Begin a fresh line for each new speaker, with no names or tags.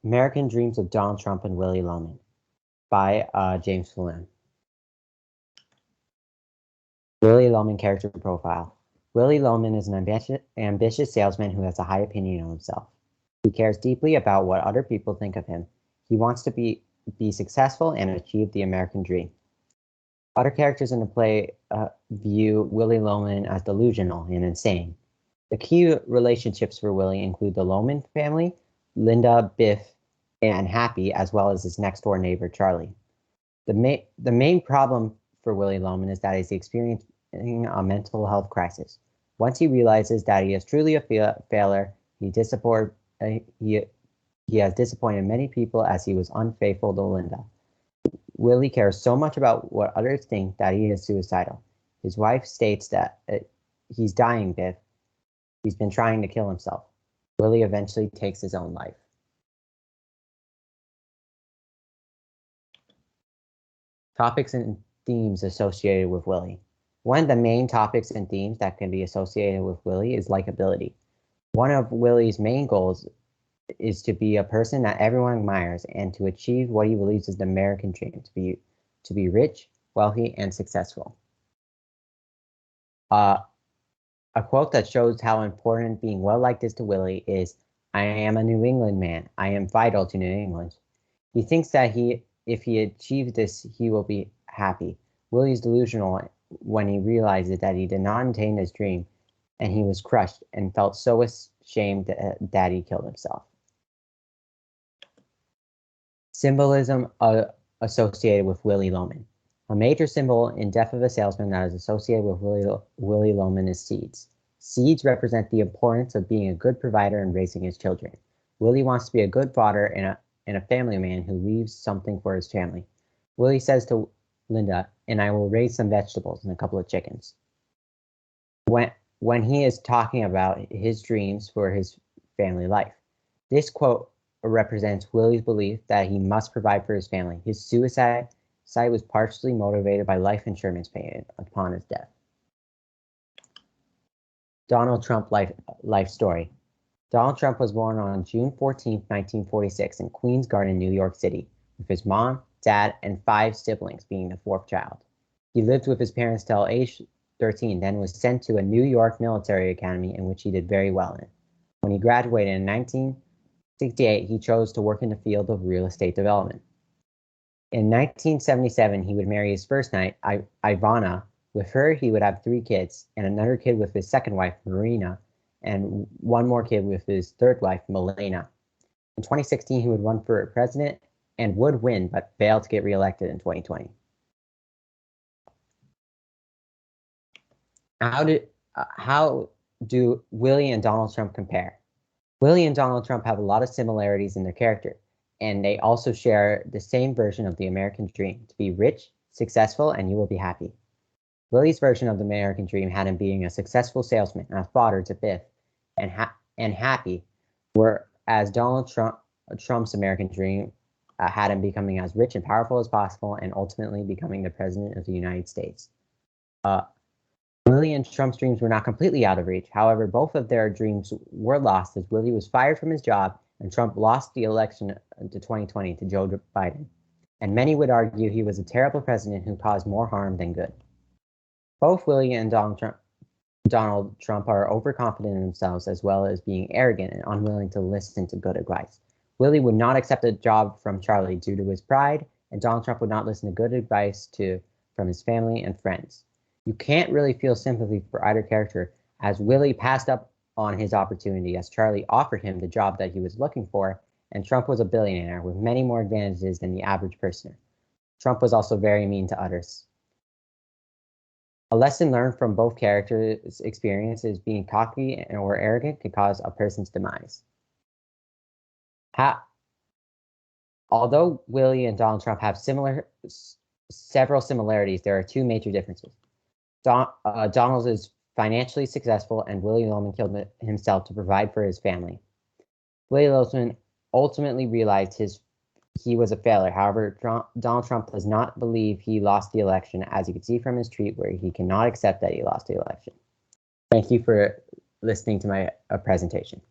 American Dreams of Donald Trump and Willie Loman by James Faloon. Willie Loman character profile. Willie Loman is an ambitious salesman who has a high opinion of himself. He cares deeply about what other people think of him. He wants to be successful and achieve the American dream. Other characters in the play view Willie Loman as delusional and insane. The key relationships for Willie include the Loman family, Linda, Biff, and Happy, as well as his next-door neighbor, Charlie. The main problem for Willie Loman is that he's experiencing a mental health crisis. Once he realizes that he is truly a failure, he has disappointed many people as he was unfaithful to Linda. Willie cares so much about what others think that he is suicidal. His wife states that he's dying, Biff. He's been trying to kill himself. Willie eventually takes his own life. Topics and themes associated with Willie. One of the main topics and themes that can be associated with Willie is likability. One of Willie's main goals is to be a person that everyone admires and to achieve what he believes is the American dream, to be rich, wealthy, and successful. A quote that shows how important being well-liked is to Willie is, "I am a New England man. I am vital to New England." He thinks that if he achieves this, he will be happy. Willie is delusional when he realizes that he did not attain his dream, and he was crushed and felt so ashamed that he killed himself. Symbolism associated with Willie Loman. A major symbol in Death of a Salesman that is associated with Willie Loman is seeds. Seeds represent the importance of being a good provider and raising his children. Willie wants to be a good father and a family man who leaves something for his family. Willie says to Linda, "And I will raise some vegetables and a couple of chickens." When he is talking about his dreams for his family life. This quote represents Willie's belief that he must provide for his family. His suicide was partially motivated by life insurance payment upon his death. Donald Trump life story. Donald Trump was born on June 14, 1946 in Queens Garden, New York City, with his mom, dad, and 5 siblings, being the 4th child. He lived with his parents till age 13, then was sent to a New York military academy in which he did very well in. When he graduated in 1968, he chose to work in the field of real estate development. In 1977, he would marry his first wife, Ivana. With her, he would have 3 kids, and another kid with his second wife, Marina, and 1 more kid with his third wife, Milena. In 2016, he would run for president and would win, but failed to get reelected in 2020. How do Willie and Donald Trump compare? Willie and Donald Trump have a lot of similarities in their character, and they also share the same version of the American dream, to be rich, successful, and you will be happy. Willie's version of the American dream had him being a successful salesman and a father to Biff, and happy, whereas Donald Trump's American dream had him becoming as rich and powerful as possible and ultimately becoming the president of the United States. Willie and Trump's dreams were not completely out of reach. However, both of their dreams were lost as Willie was fired from his job and Trump lost the election to 2020 to Joe Biden. And many would argue he was a terrible president who caused more harm than good. Both Willie and Donald Trump are overconfident in themselves, as well as being arrogant and unwilling to listen to good advice. Willie would not accept a job from Charlie due to his pride, and Donald Trump would not listen to good advice from his family and friends. You can't really feel sympathy for either character, as Willie passed up on his opportunity as Charlie offered him the job that he was looking for, and Trump was a billionaire with many more advantages than the average person. Trump was also very mean to others. A lesson learned from both characters' experience is being cocky or arrogant can cause a person's demise. Although Willie and Donald Trump have several similarities, there are 2 major differences. Donald is financially successful, and Willie Loman killed himself to provide for his family. Willie Loman ultimately realized he was a failure. However, Donald Trump does not believe he lost the election, as you can see from his tweet where he cannot accept that he lost the election. Thank you for listening to my presentation.